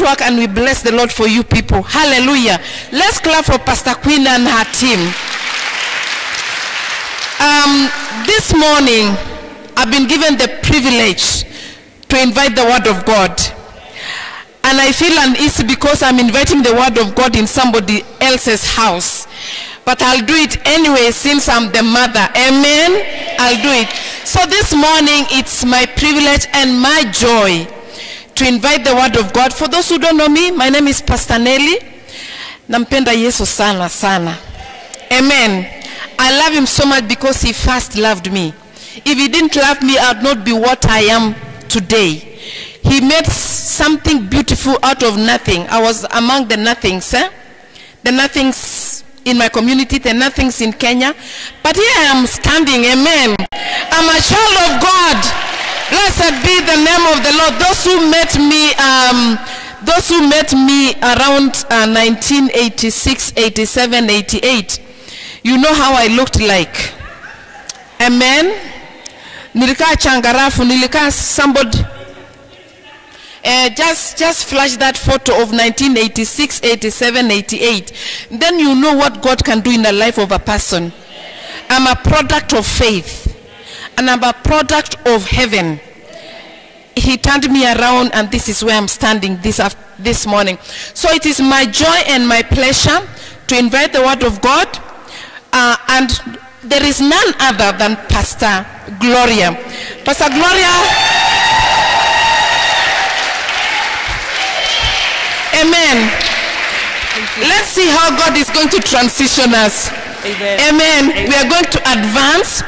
work, and we bless the Lord for you people. Hallelujah. Let's clap for Pastor Queen and her team. This morning, I've been given the privilege to invite the Word of God. And I feel uneasy because I'm inviting the Word of God in somebody else's house. But I'll do it anyway since I'm the mother. Amen? I'll do it. So this morning, it's my privilege and my joy to invite the Word of God. For those who don't know me, my name is Pastor Nelly. Nampenda Yesu sana sana. Amen. I love him so much because he first loved me. If he didn't love me, I would not be what I am today. He made something beautiful out of nothing. I was among the nothings, the nothings in my community, the nothings in Kenya. But here I am standing, amen. I'm a child of God. Blessed be the name of the Lord. Those who met me around 1986, 87, 88, you know how I looked like. Amen. Nilika changarafu, nilika somebody. Just flash that photo of 1986, 87, 88. Then you know what God can do in the life of a person. I'm a product of faith. And I'm a product of heaven. He turned me around, and this is where I'm standing this morning. So it is my joy and my pleasure to invite the Word of God. And there is none other than Pastor Gloria. Pastor Gloria. Amen. Let's see how God is going to transition us. Amen. Amen. Amen. We are going to advance,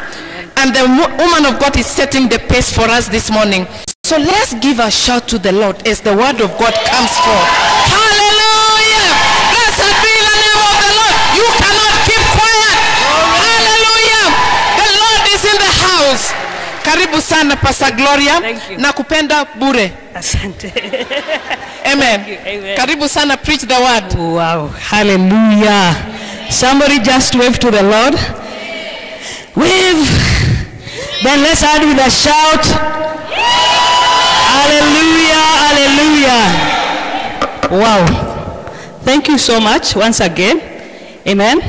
and the woman of God is setting the pace for us this morning. So let's give a shout to the Lord as the Word of God comes forth. Hallelujah. Blessed be the name of the Lord. You cannot keep quiet. Hallelujah. The Lord is in the house. Karibu sana Pastor Gloria. Nakupenda bure. Asante. Amen. Amen. Karibu sana, preach the word. Wow. Hallelujah. Somebody just wave to the Lord. Wave. Then let's add with a shout. Hallelujah. Hallelujah. Wow. Thank you so much once again. Amen.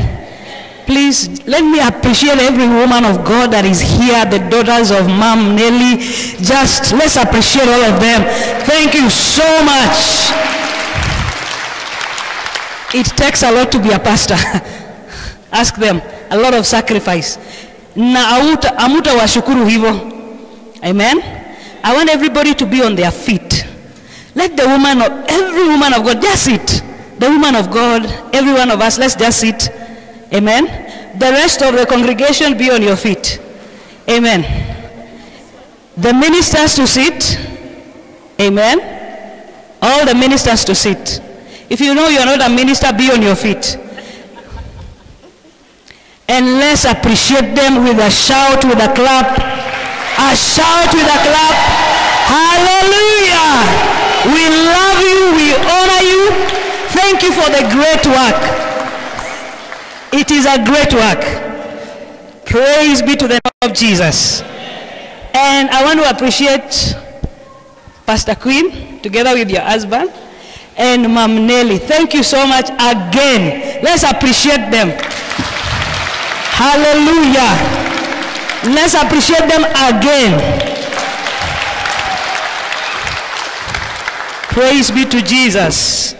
Please let me appreciate every woman of God that is here, the daughters of Mom Nelly. Just let's appreciate all of them. Thank you so much. It takes a lot to be a pastor. Ask them. A lot of sacrifice. Na amuta washukuru hivo. Amen. I want everybody to be on their feet. Let the every woman of God just sit. The woman of God, every one of us, let's just sit. Amen. The rest of the congregation be on your feet. Amen. The ministers to sit. Amen. All the ministers to sit. If you know you're not a minister, be on your feet. And let's appreciate them with a shout, with a clap. A shout with a clap. Hallelujah. We love you. We honor you. Thank you for the great work. It is a great work. Praise be to the name of Jesus. And I want to appreciate Pastor Queen, together with your husband, and Mom Nelly. Thank you so much again. Let's appreciate them. Hallelujah. Let's appreciate them again. Praise be to Jesus.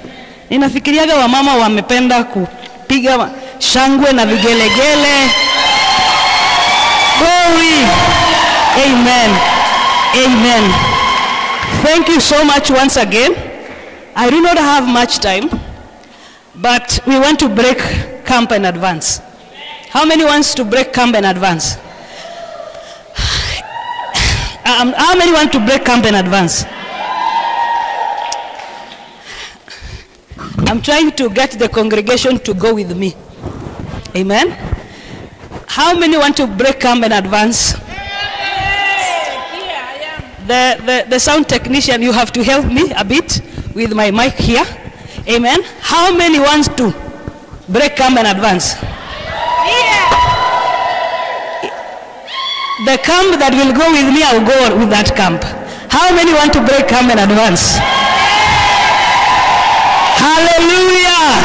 Ninafikiriaga wamama wamependa kupiga shangwe na vigelegele. Glory. Amen. Amen. Thank you so much once again. I do not have much time, but we want to break camp in advance. How many wants to break camp in advance? How many want to break camp in advance? I'm trying to get the congregation to go with me. Amen. How many want to break camp in advance? The sound technician, you have to help me a bit with my mic here. Amen. How many wants to break camp in advance? The camp that will go with me, I'll go with that camp. How many want to break camp in advance? Hallelujah.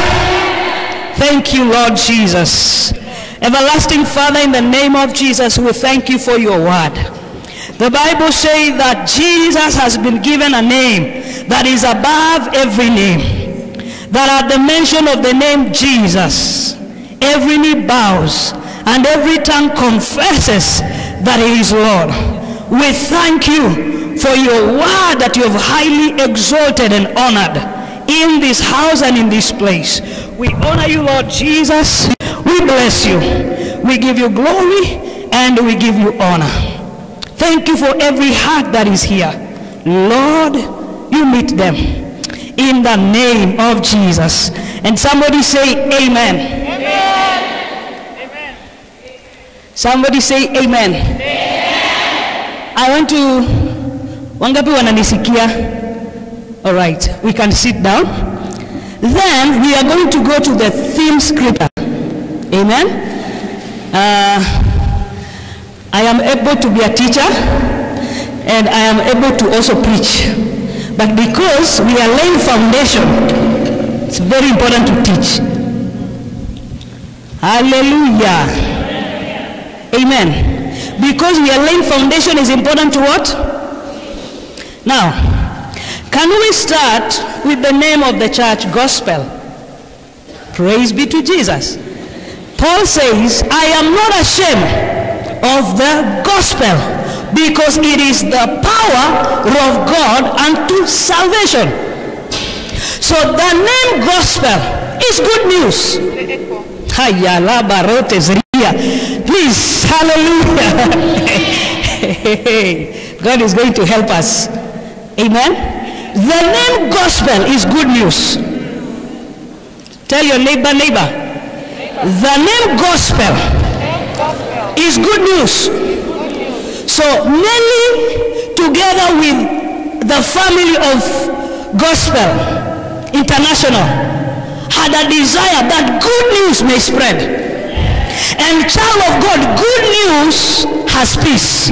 Thank you, Lord Jesus. Everlasting Father, in the name of Jesus, we thank you for your word. The Bible says that Jesus has been given a name that is above every name. That at the mention of the name Jesus, every knee bows and every tongue confesses that he is Lord. We thank you for your word that you have highly exalted and honored in this house and in this place. We honor you, Lord Jesus. We bless you. We give you glory and we give you honor. Thank you for every heart that is here. Lord, you meet them in the name of Jesus. And somebody say amen. Amen. Amen. Somebody say amen. Amen. I want to, wangapi wananisikia? All right, we can sit down. Then we are going to go to the theme scripture. Amen. I am able to be a teacher and I am able to also preach. But because we are laying foundation, it's very important to teach. Hallelujah. Amen. Because we are laying foundation, is important to what? Now, can we start with the name of the church, Gospel? Praise be to Jesus. Paul says, I am not ashamed of the gospel, because it is the power of God unto salvation. So the name gospel is good news. Please, hallelujah. God is going to help us. Amen. The name gospel is good news. Tell your neighbor, the name gospel is good news. So Nelly, together with the family of Gospel International, had a desire that good news may spread. And child of God, good news has peace.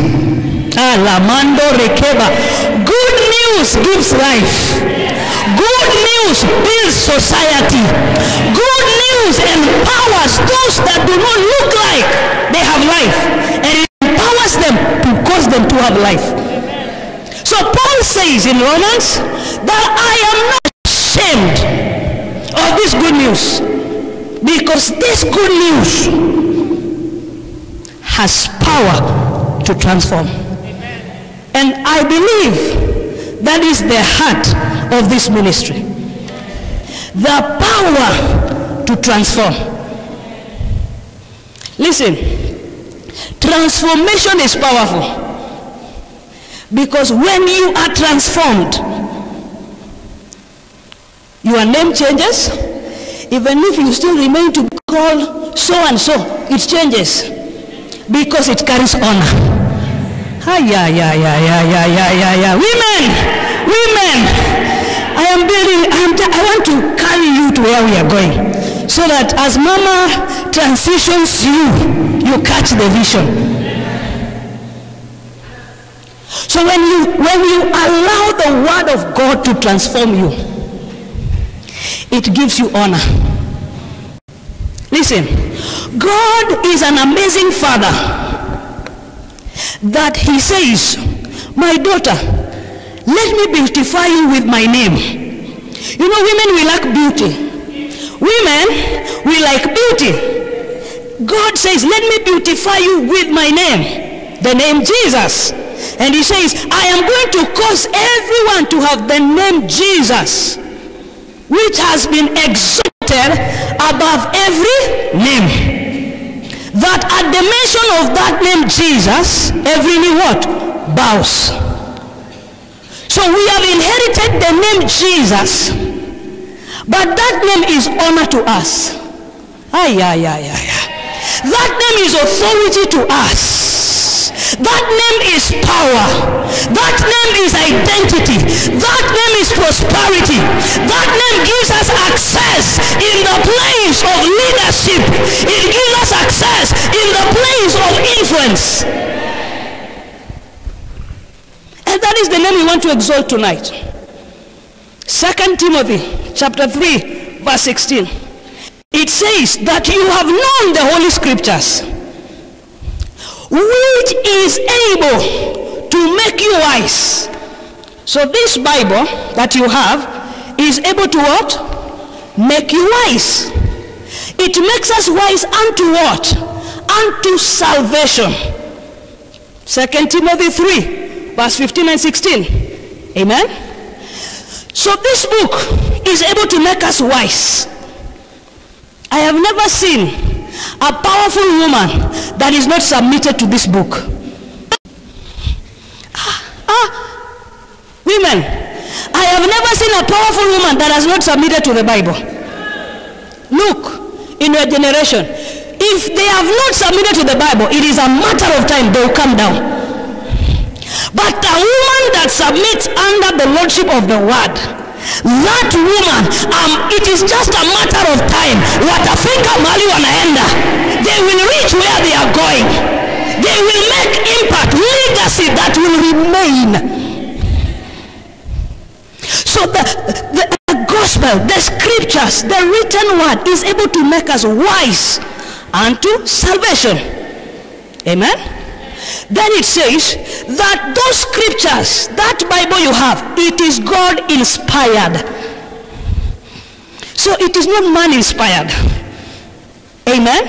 Good news gives life. Good news builds society. Good news empowers those that do not look like they have life, and it empowers them to cause them to have life. So Paul says in Romans that I am not ashamed of this good news, because this good news has power to transform. And I believe that is the heart of this ministry. The power to transform. Listen, transformation is powerful, because when you are transformed, your name changes. Even if you still remain to be called so and so, it changes, because it carries honor. Women, I want to carry you to where we are going, so that as Mama transitions you catch the vision. So when you allow the word of God to transform you, it gives you honor. Listen, God is an amazing Father, that he says, my daughter, let me beautify you with my name. You know, women, we lack beauty. Women, we like beauty. God says, let me beautify you with my name, the name Jesus. And he says, I am going to cause everyone to have the name Jesus, which has been exalted above every name. That at the mention of that name Jesus, every knee what? Bows. So we have inherited the name Jesus, but that name is honor to us. That name is authority to us. That name is power. That name is identity. That name is prosperity. That name gives us access in the place of leadership. It gives us access in the place of influence. And that is the name we want to exalt tonight. 2 Timothy chapter 3, verse 16. It says that you have known the Holy Scriptures, which is able to make you wise. So this Bible that you have is able to what? Make you wise. It makes us wise unto what? Unto salvation. 2 Timothy 3, verse 15 and 16. Amen? So this book is able to make us wise. I have never seen a powerful woman that is not submitted to this book. Women, I have never seen a powerful woman that has not submitted to the Bible. Look, in your generation, if they have not submitted to the Bible, it is a matter of time they will come down. But a woman that submits under the lordship of the word, that woman, it is just a matter of time. Watafika mali wanaenda. They will reach where they are going. They will make impact, legacy that will remain. So the gospel, the scriptures, the written word is able to make us wise unto salvation. Amen? Then it says that those scriptures, that Bible you have, it is God inspired. So it is not man inspired. Amen?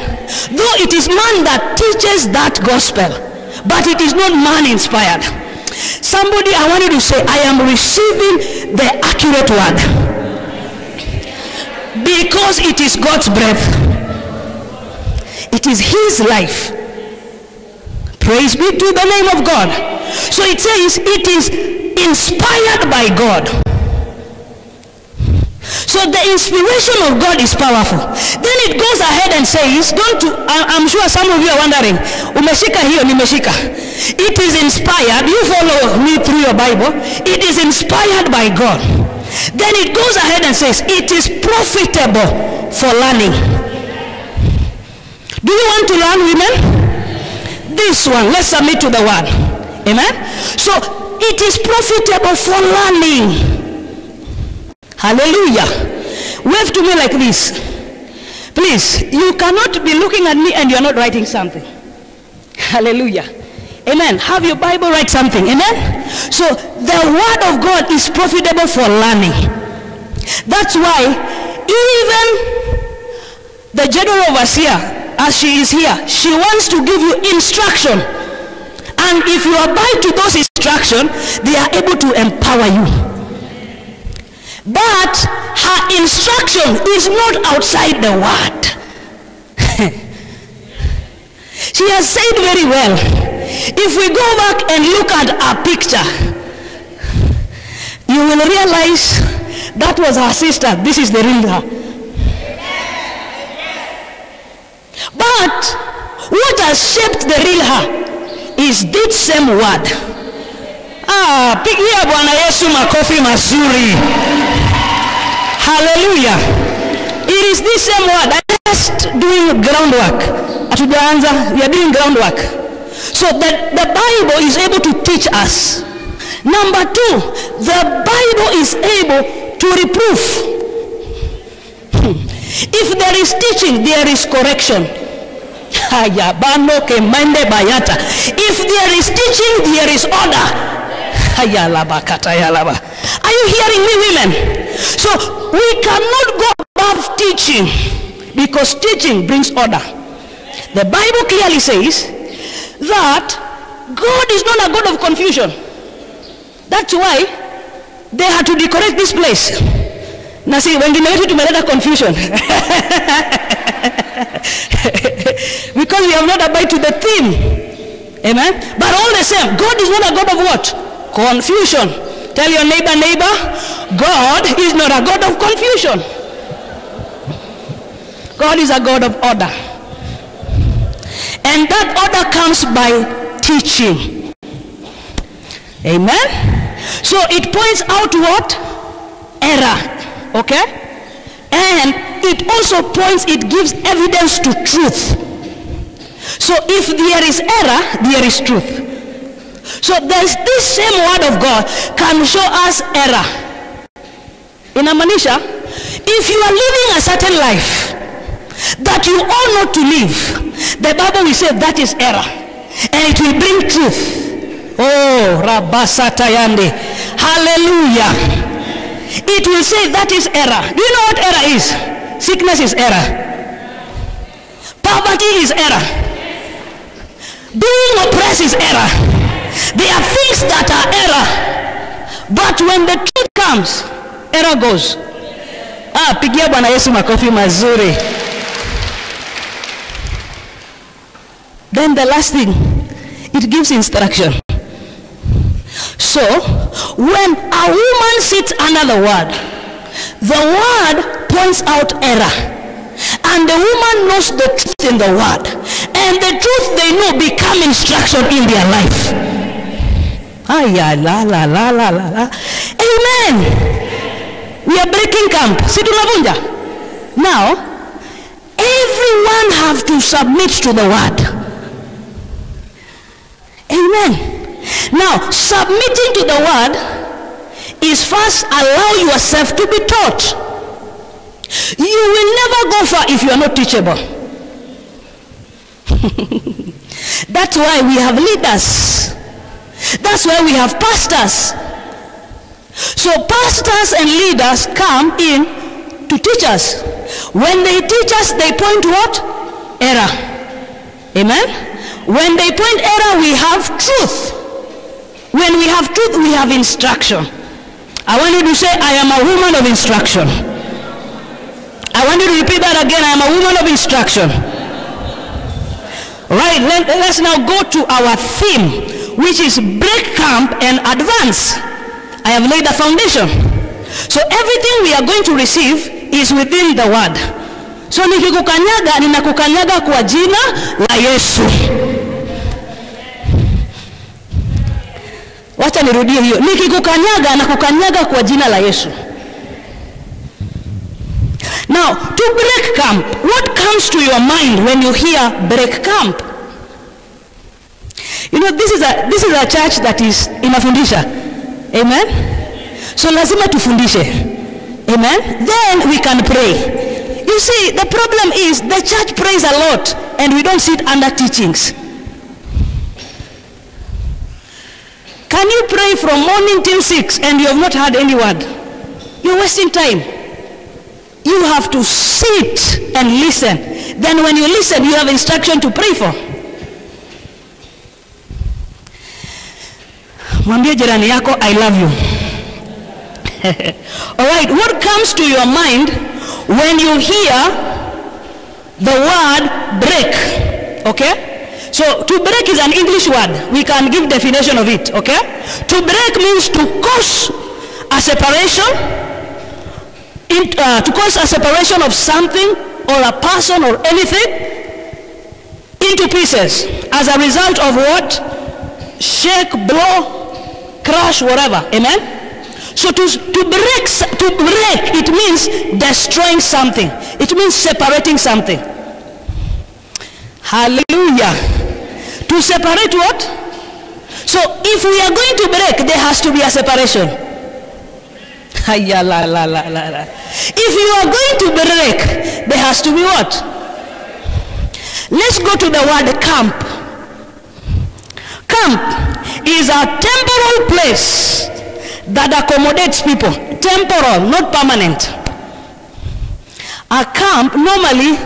Though it is man that teaches that gospel, but it is not man inspired. Somebody, I want you to say, I am receiving the accurate word, because it is God's breath. It is his life. Praise be to the name of God. So it says it is inspired by God. So the inspiration of God is powerful. Then it goes ahead and says, I'm sure some of you are wondering, umeshika hiyo nimeshika. It is inspired. You follow me through your Bible. It is inspired by God. Then it goes ahead and says it is profitable for learning. Do you want to learn, women? This one, let's submit to the word. Amen? So it is profitable for learning. Hallelujah. Wave to me like this. Please, you cannot be looking at me and you are not writing something. Hallelujah. Amen. Have your Bible, write something. Amen. So the word of God is profitable for learning. That's why even the general overseer, as she is here, she wants to give you instruction. And if you abide to those instructions, they are able to empower you. But her instruction is not outside the word. She has said very well, if we go back and look at our picture, you will realize that was her sister. This is the real her. But what has shaped the real her is this same word. Pigia Bwana Yesu makofi mazuri. Hallelujah. It is this same word. I'm just doing groundwork. We are doing groundwork. So that the Bible is able to teach us. Number two, the Bible is able to reproof. If there is teaching, there is correction. If there is teaching, there is order. Are you hearing me, women? So we cannot go above teaching, because teaching brings order. The Bible clearly says that God is not a God of confusion. That's why they had to decorate this place. Now see, when they made it to make confusion, because we have not abided to the theme. Amen. But all the same, God is not a God of what? Confusion. Tell your neighbor, God is not a God of confusion. God is a God of order. And that order comes by teaching. Amen. So it points out what? Error. Okay? And it also points, it gives evidence to truth. So if there is error, there is truth. So there's this same word of God can show us error. Inamaanisha If you are living a certain life that you ought not to live, the Bible will say that is error, and it will bring truth. Oh, Rabasatayande. Hallelujah. It will say that is error. Do you know what error is? Sickness is error. Poverty is error. Being oppressed is error. There are things that are error. But when the truth comes, error goes. Pigia Bwana Yesu makofi mazuri. Then the last thing, it gives instruction. So, when a woman sits under the word points out error. And the woman knows the truth in the word. And the truth they know become instruction in their life. Amen. We are breaking camp. Situlavunja. Now, everyone have to submit to the word. Amen. Now, submitting to the word is first allow yourself to be taught. You will never go far if you are not teachable. That's why we have leaders. That's why we have pastors. So pastors and leaders come in to teach us. When they teach us, they point what? Error. Amen? When they point error, we have truth. When we have truth, we have instruction. I want you to say, I am a woman of instruction. I want you to repeat that again. I am a woman of instruction. Right, let's now go to our theme, which is break camp and advance. I have laid the foundation. So everything we are going to receive is within the word. So nikikukanyaga, ninakukanyaga kwa jina la Yesu. Wacha nirudie hiyo. Nikikukanyaga, nakukanyaga kwa jina la Yesu. Now, to break camp, what comes to your mind when you hear break camp? You know, this is a church that is inafundisha. Amen? So lazima tufundishe. Amen? Then we can pray. You see, the problem is the church prays a lot and we don't sit under teachings. Can you pray from morning till 6 and you have not heard any word? You're wasting time. You have to sit and listen. Then when you listen, you have instruction to pray for. Mwambie jirani yako, I love you. Alright, what comes to your mind when you hear the word break? Okay? So to break is an English word. We can give definition of it. Okay? To break means to cause a separation. To cause a separation of something or a person or anything into pieces as a result of what? Shake, blow, crush, whatever. Amen? So to break, it means destroying something. It means separating something. Hallelujah. To separate what? So if we are going to break, there has to be a separation. If you are going to break, there has to be what? Let's go to the word camp. Camp is a temporal place that accommodates people. Temporal, not permanent. A camp, normally,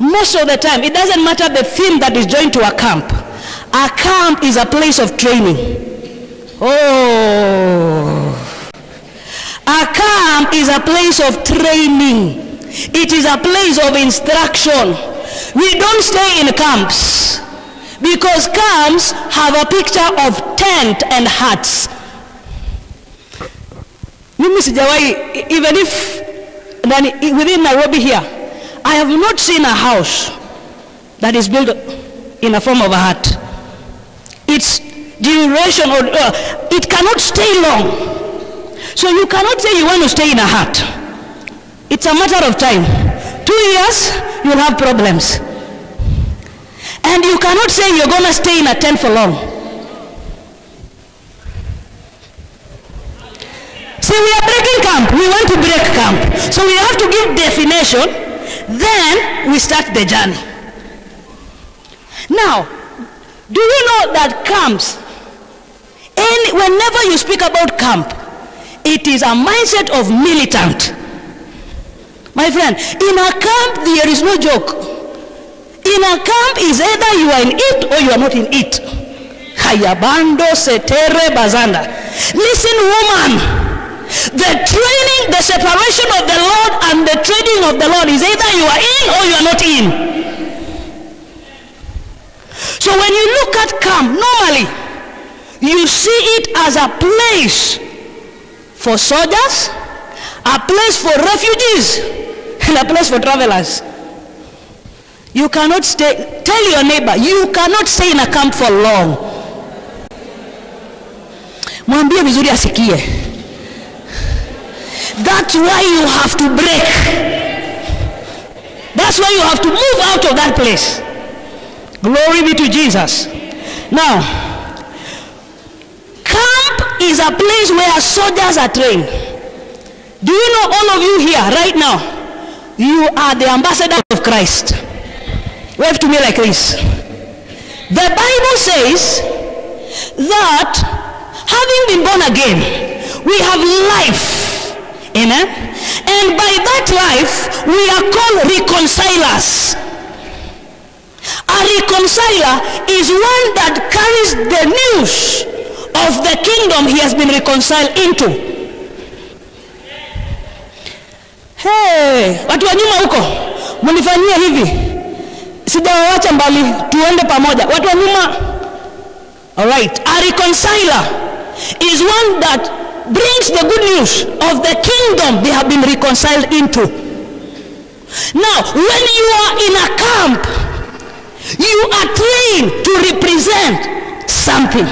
most of the time, it doesn't matter the theme that is joined to a camp. A camp is a place of training. Oh. A camp is a place of training. It is a place of instruction. We don't stay in camps because camps have a picture of tent and huts. Mimi sijawahi, even if within Nairobi here, I have not seen a house that is built in a form of a hut. Its duration, or it cannot stay long. So you cannot say you want to stay in a hut. It's a matter of time. 2 years, you'll have problems. And you cannot say you're going to stay in a tent for long. See, we are breaking camp. We want to break camp. So we have to give definition. Then we start the journey. Now, do you know that camps, whenever you speak about camp, it is a mindset of militant. My friend, in a camp, there is no joke. In a camp is either you are in it or you are not in it. Hayabando setere bazanda. Listen, woman. The training, the separation of the Lord and the training of the Lord is either you are in or you are not in. So when you look at camp, normally, you see it as a place for soldiers, a place for refugees, and a place for travelers. You cannot stay, tell your neighbor, you cannot stay in a camp for long. Mwambie vizuri asikie. That's why you have to break. That's why you have to move out of that place. Glory be to Jesus. Now, camp is a place where soldiers are trained. Do you know, all of you here right now, you are the ambassadors of Christ. Wave to me like this. The Bible says that having been born again, we have life. Amen. And by that life, we are called reconcilers. A reconciler is one that carries the news of the kingdom he has been reconciled into. Hey, watu wa nyuma huko, mnifanyia hivi. Sijawacha mbali, tuende pamoja. Watu wa nyuma. All right. A reconciler is one that brings the good news of the kingdom they have been reconciled into. Now, when you are in a camp, you are trained to represent something.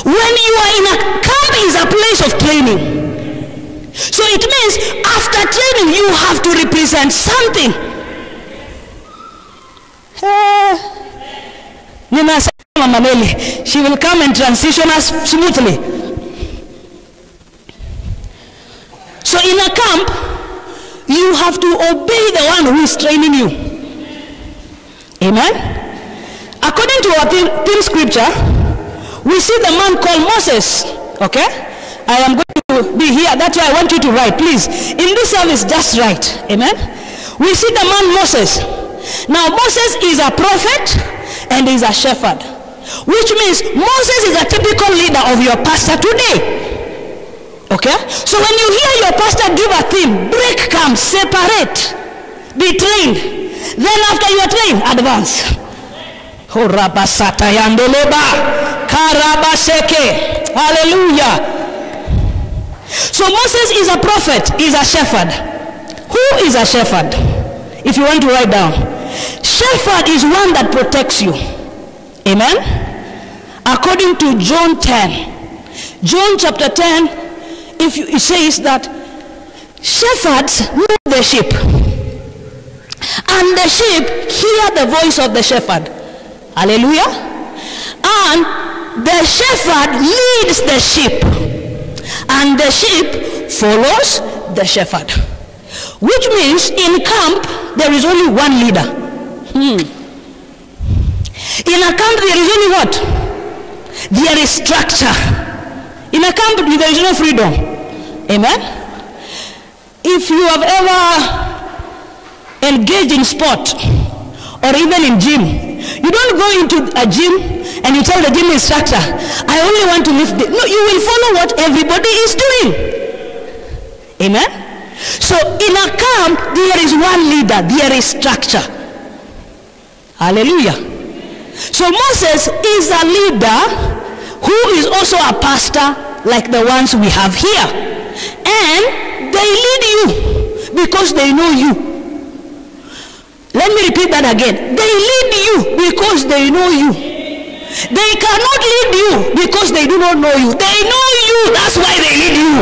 When you are in a camp, is a place of training. So it means after training, you have to represent something. She will come and transition us smoothly. So in a camp, you have to obey the one who is training you. Amen? According to our theme scripture, we see the man called Moses. Okay? I am going to be here. That's why I want you to write. Please, in this service, just write. Amen? We see the man Moses. Now, Moses is a prophet and is a shepherd. Which means Moses is a typical leader of your pastor today. Okay? So when you hear your pastor give a theme, break camp, separate, be trained. Then after you are trained, advance. Hallelujah. So Moses is a prophet, is a shepherd. Who is a shepherd? If you want to write down. Shepherd is one that protects you. Amen? According to John 10. John chapter 10, it says that shepherds know the sheep. And the sheep hear the voice of the shepherd. Hallelujah. And the shepherd leads the sheep. And the sheep follows the shepherd. Which means in camp, there is only one leader. In a camp, there is only what? There is structure. In a camp, there is no freedom. Amen? If you have ever engaged in sport or even in gym, you don't go into a gym and you tell the gym instructor, I only want to lift the... No, you will follow what everybody is doing. Amen? So in a camp, there is one leader, there is structure. Hallelujah. So Moses is a leader who is also a pastor like the ones we have here. And they lead you because they know you. Let me repeat that again. They lead you because they know you. They cannot lead you because they do not know you. They know you, that's why they lead you.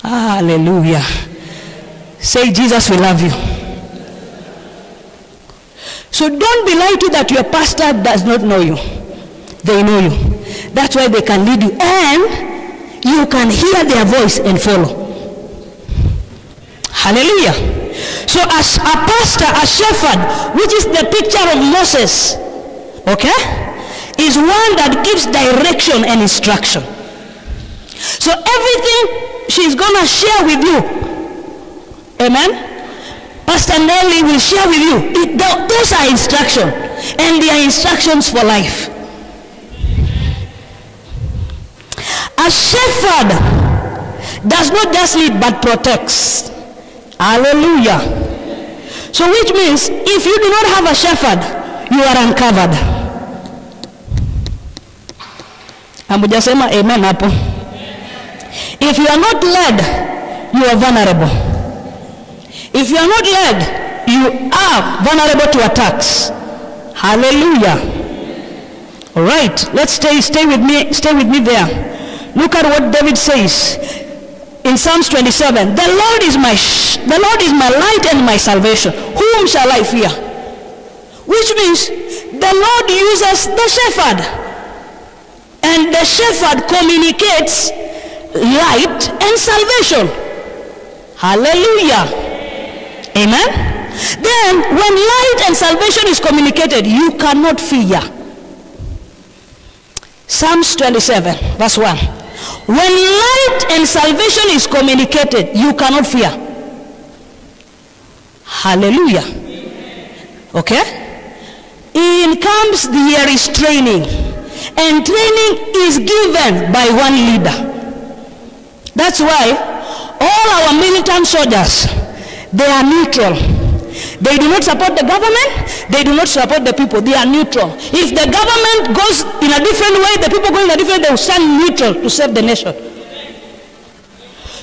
Hallelujah. Say, Jesus will love you. So don't be lied to that your pastor does not know you. They know you. That's why they can lead you. And you can hear their voice and follow. Hallelujah. So as a pastor, a shepherd, which is the picture of Moses, okay, is one that gives direction and instruction. So everything she's going to share with you, amen, Pastor Nelly will share with you. Those are instructions, and they are instructions for life. A shepherd does not just lead but protects. Hallelujah. So which means if you do not have a shepherd, you are uncovered. Amujasema amen hapo. If you are not led, you are vulnerable. If you are not led, you are vulnerable to attacks. Hallelujah. All right, let's stay with me there. Look at what David says in Psalms 27. The Lord is my light and my salvation. Whom shall I fear? Which means the Lord uses the shepherd, and the shepherd communicates light and salvation. Hallelujah. Amen. Then when light and salvation is communicated, you cannot fear. Psalms 27 verse 1. When light and salvation is communicated, you cannot fear. Hallelujah. Okay. In comes there is training, and training is given by one leader. That's why all our militant soldiers, they are neutral. They do not support the government. They do not support the people. They are neutral. If the government goes in a different way, the people go in a different way, they will stand neutral to save the nation.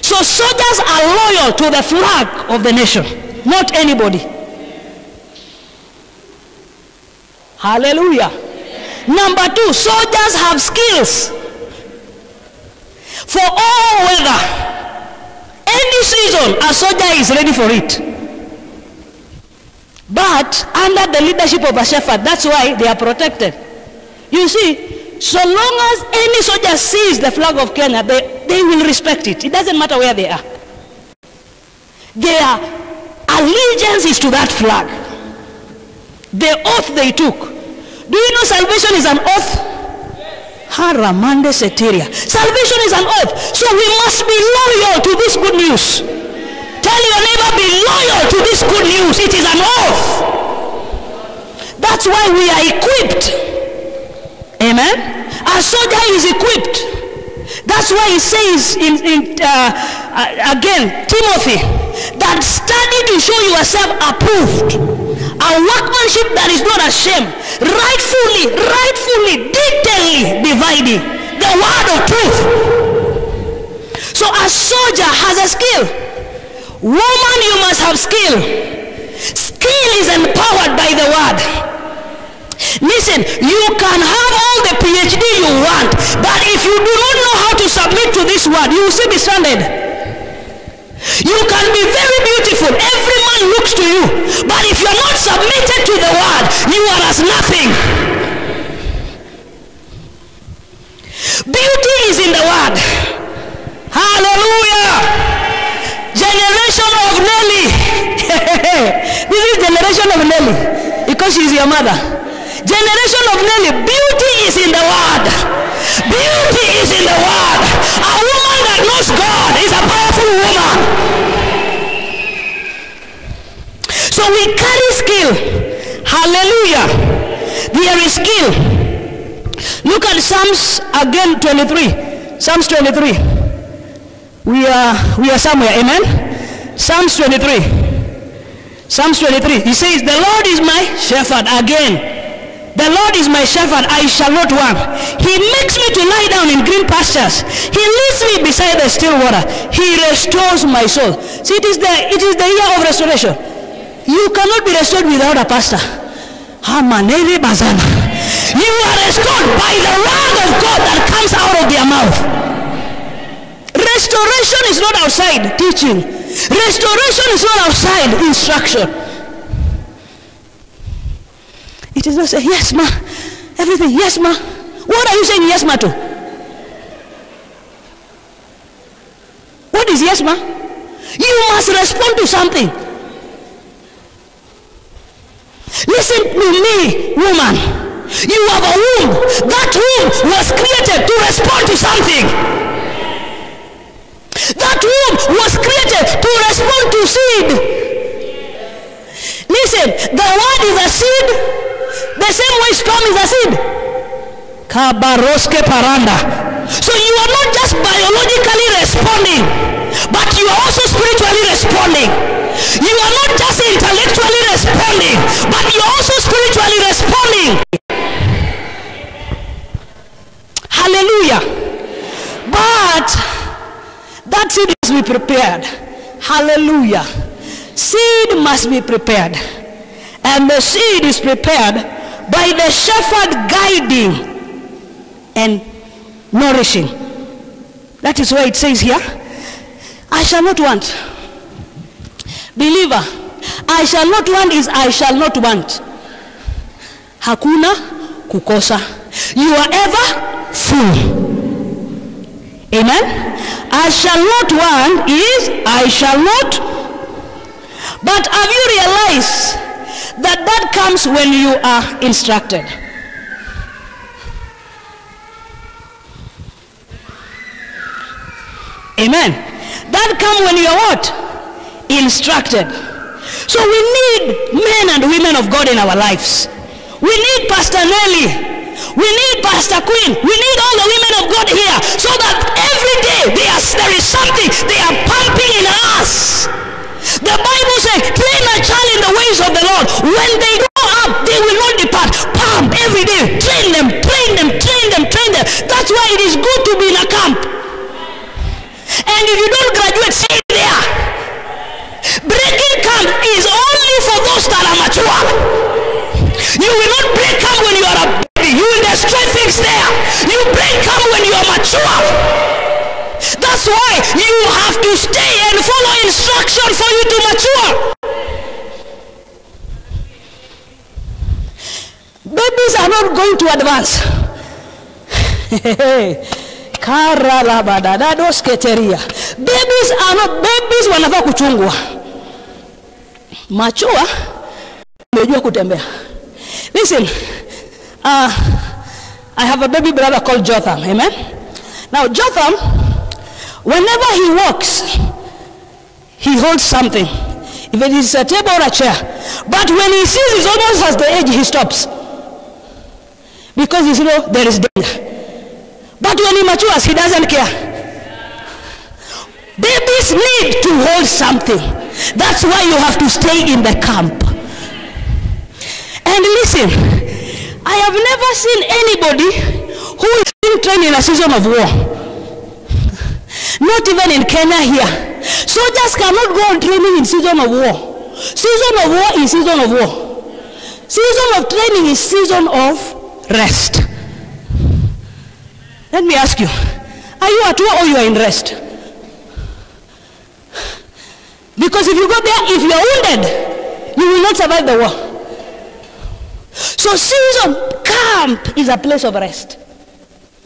So soldiers are loyal to the flag of the nation, not anybody. Hallelujah. Number two, soldiers have skills for all weather. Any season, a soldier is ready for it. But under the leadership of a shepherd, that's why they are protected. You see, so long as any soldier sees the flag of Kenya, they will respect it. It doesn't matter where they are. Their allegiance is to that flag. The oath they took. Do you know salvation is an oath? Haramande Seteria. Salvation is an oath. So we must be loyal to this good news. Tell your neighbor, be loyal to this good news. It is an oath. That's why we are equipped. Amen. A soldier is equipped. That's why he says again, Timothy, that study to show yourself approved, a workmanship that is not ashamed, rightfully, detailedly dividing the word of truth. So a soldier has a skill. Woman, you must have skill. Skill is empowered by the word. Listen, you can have all the PhD you want, but if you do not know how to submit to this word, you will still be stranded. You can be very beautiful. Every man looks to you. But if you're not submitted to the word, you are as nothing. Beauty is in the word. Hallelujah. Generation of Nelly. This is generation of Nelly, because she's your mother. Generation of Nelly. Beauty is in the word. Beauty is in the word. A woman that knows God is a powerful woman. So we carry skill. Hallelujah. There is skill. Look at Psalms again 23. Psalms 23. We are somewhere. Amen. Psalms 23. Psalms 23. He says, the Lord is my shepherd. Again. The Lord is my shepherd, I shall not want. He makes me to lie down in green pastures. He leads me beside the still water. He restores my soul. See, it is the year of restoration. You cannot be restored without a pastor. You are restored by the word of God that comes out of their mouth. Restoration is not outside teaching. Restoration is not outside instruction. It is not say, yes, ma. Everything, yes, ma. What are you saying yes ma to? What is yes ma? You must respond to something. Listen to me, woman. You have a womb. That womb was created to respond to something. That womb was created to respond to seed. Listen, the word is a seed, the same way storm is a seed. Kabaroske paranda. So you are not just biologically responding, but you are also spiritually responding. You are not just intellectually responding, but you are also spiritually responding. Hallelujah. But that seed must be prepared. Hallelujah. Seed must be prepared. And the seed is prepared by the shepherd guiding and nourishing. That is why it says here, I shall not want. Believer, I shall not want is I shall not want. Hakuna kukosa. You are ever full. Amen. I shall not want is I shall not. But have you realized that that comes when you are instructed? Amen. That comes when you are what? Instructed. So we need men and women of God in our lives. We need Pastor Nelly. We need Pastor Queen. We need all the women of God here, so that every day there is something they are pumping in us. The Bible says, train a child in the ways of the Lord. When they grow up, they will not depart. Pump every day. Train them, train them, train them, train them. That's why it is good to be in a camp. And if you don't graduate, stay there. Breaking camp is only for those that are mature. You will not break camp when you are a baby. You will destroy things there. You break camp when you are mature. That's why you have to stay and follow instruction for you to mature. Babies are not going to advance. Babies are not, babies wanafaa kuchungwa. Mature unajua kutembea. Listen, I have a baby brother called Jotham. Amen. Now Jotham, whenever he walks, he holds something. If it is a table or a chair. But when he sees it's almost at the edge, he stops. Because you know there is danger. But when he matures, he doesn't care. Babies need to hold something. That's why you have to stay in the camp. And listen, I have never seen anybody who is being trained in a season of war. Not even in Kenya here. Soldiers cannot go on training in season of war. Season of war is season of war. Season of training is season of rest. Let me ask you, are you at war or you are in rest? Because if you go there, if you are wounded, you will not survive the war. So season camp is a place of rest.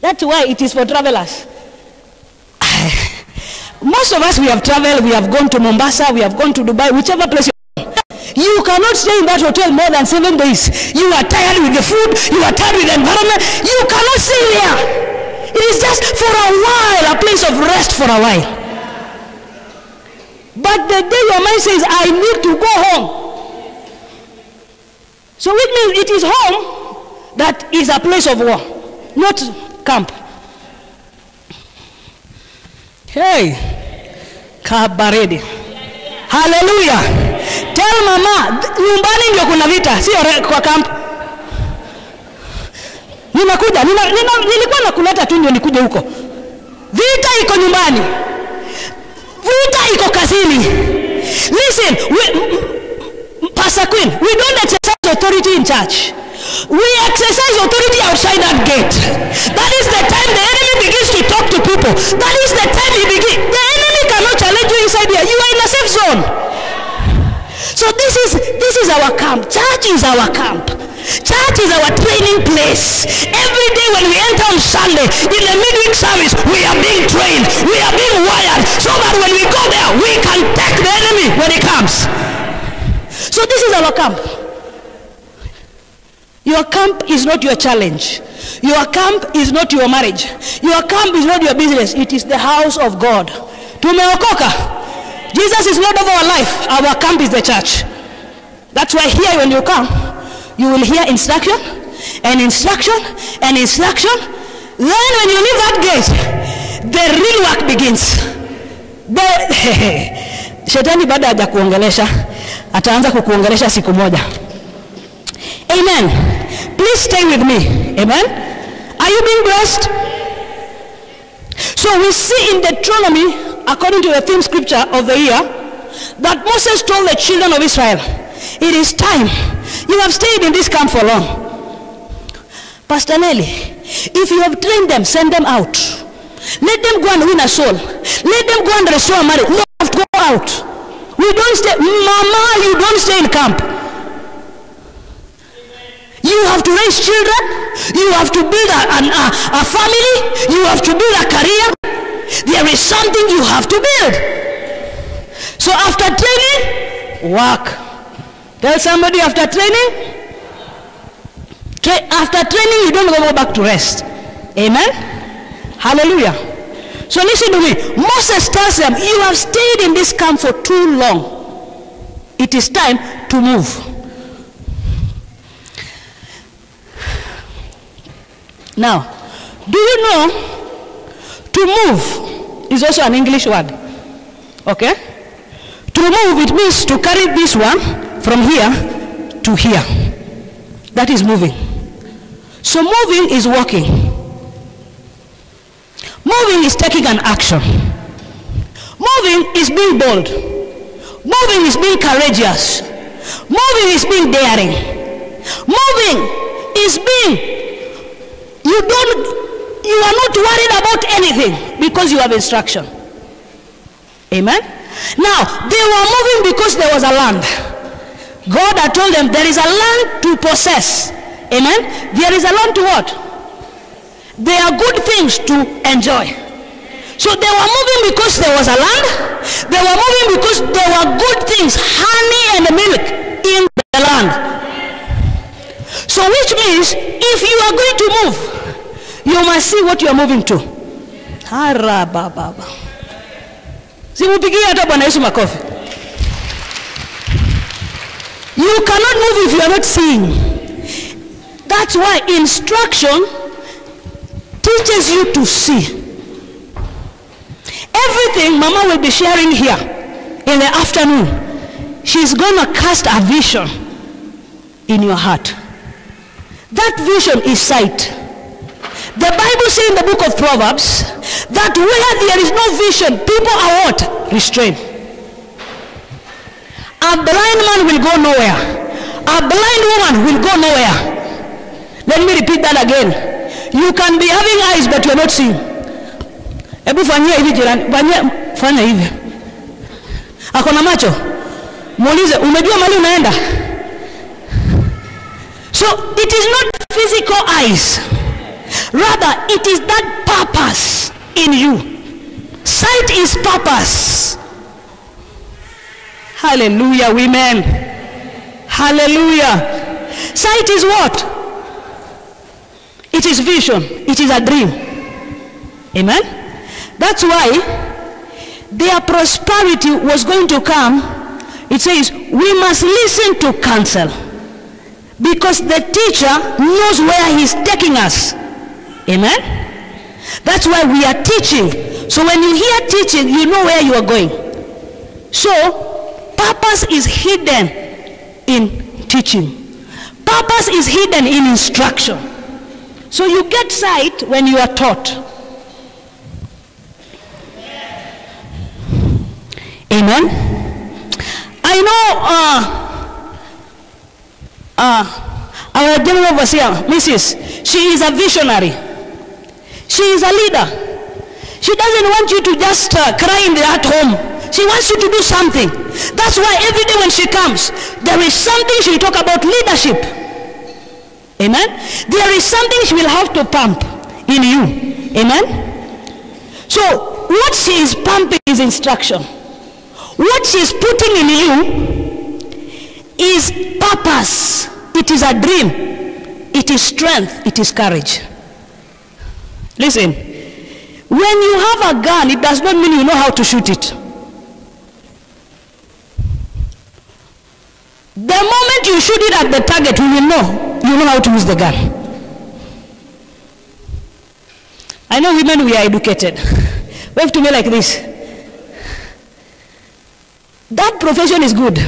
That's why it is for travelers. Most of us, we have traveled, we have gone to Mombasa, we have gone to Dubai, whichever place you go. You cannot stay in that hotel more than 7 days. You are tired with the food, you are tired with the environment. You cannot stay there. It is just for a while, a place of rest for a while. But the day your mind says, I need to go home. So it means it is home that is a place of war, not camp. Hey, kabaredi. Hallelujah. Tell mama, nyumbani ndio kuna vita, sio kwa camp. Nimekuja, nilikuwa nakuleta tu ndio nikuje huko. Vita iko nyumbani. Vita iko kazini. Listen, Pastor Queen, we don't exercise authority in church. We exercise authority outside that gate. That is the time the enemy begins to talk to people. That is the time he begins. The enemy cannot challenge you inside here. You are in a safe zone. So this is our camp. Church is our camp. Church is our training place. Every day when we enter on Sunday, in the midweek service, we are being trained. We are being wired so that when we go there, we can take the enemy when he comes. So this is our camp. Your camp is not your challenge. Your camp is not your marriage. Your camp is not your business. It is the house of God. Tumeokoka. Jesus is Lord of our life. Our camp is the church. That's why here when you come, you will hear instruction and instruction and instruction. Then when you leave that gate, the real work begins. Shetani baada ya kuongelesha ataanza kukuongelesha siku moja. Amen. Please stay with me. Amen. Are you being blessed? So we see in Deuteronomy, according to the theme scripture of the year, that Moses told the children of Israel, it is time. You have stayed in this camp for long. Pastor Nelly, if you have trained them, send them out. Let them go and win a soul. Let them go and restore a marriage. You have to go out. We don't stay. Mama, you don't stay in camp. You have to raise children. You have to build a family. You have to build a career. There is something you have to build. So after training, work. Tell somebody after training. After training, you don't go back to rest. Amen. Hallelujah. So listen to me. Moses tells them, you have stayed in this camp for too long. It is time to move. Now, do you know to move is also an English word? Okay? To move, it means to carry this one from here to here. That is moving. So moving is walking. Moving is taking an action. Moving is being bold. Moving is being courageous. Moving is being daring. Moving is being, you are not worried about anything because you have instruction. Amen. Now, they were moving because there was a land. God had told them there is a land to possess. Amen. There is a land to what? There are good things to enjoy. So they were moving because there was a land. They were moving because there were good things, honey and milk in the land. So which means if you are going to move, you must see what you are moving to. You cannot move if you are not seeing. That's why instruction teaches you to see. Everything Mama will be sharing here in the afternoon, she's going to cast a vision in your heart. That vision is sight. The Bible says in the book of Proverbs that where there is no vision, people are what? Restrained. A blind man will go nowhere. A blind woman will go nowhere. Let me repeat that again. You can be having eyes but you are not seeing. Ebu fanyia hivi jirani, fanya hivi. Akona macho. Muulize, umejua mahali unaenda? So it is not physical eyes. Rather, it is that purpose in you. Sight is purpose. Hallelujah, women. Hallelujah. Sight is what? It is vision. It is a dream. Amen? That's why their prosperity was going to come. It says, we must listen to counsel. Because the teacher knows where he's taking us. Amen? That's why we are teaching. So when you hear teaching, you know where you are going. So, purpose is hidden in teaching. Purpose is hidden in instruction. So you get sight when you are taught. Amen? I know our general overseer, Mrs., she is a visionary. She is a leader. She doesn't want you to just cry in at home. She wants you to do something. That's why every day when she comes, there is something she talk about leadership. Amen. There is something she will have to pump in you. Amen. So what she is pumping is instruction. What she is putting in you is purpose. It is a dream. It is strength. It is courage. Listen, when you have a gun, it does not mean you know how to shoot it. The moment you shoot it at the target, you know how to use the gun. I know women, we are educated. We have to be like this. That profession is good.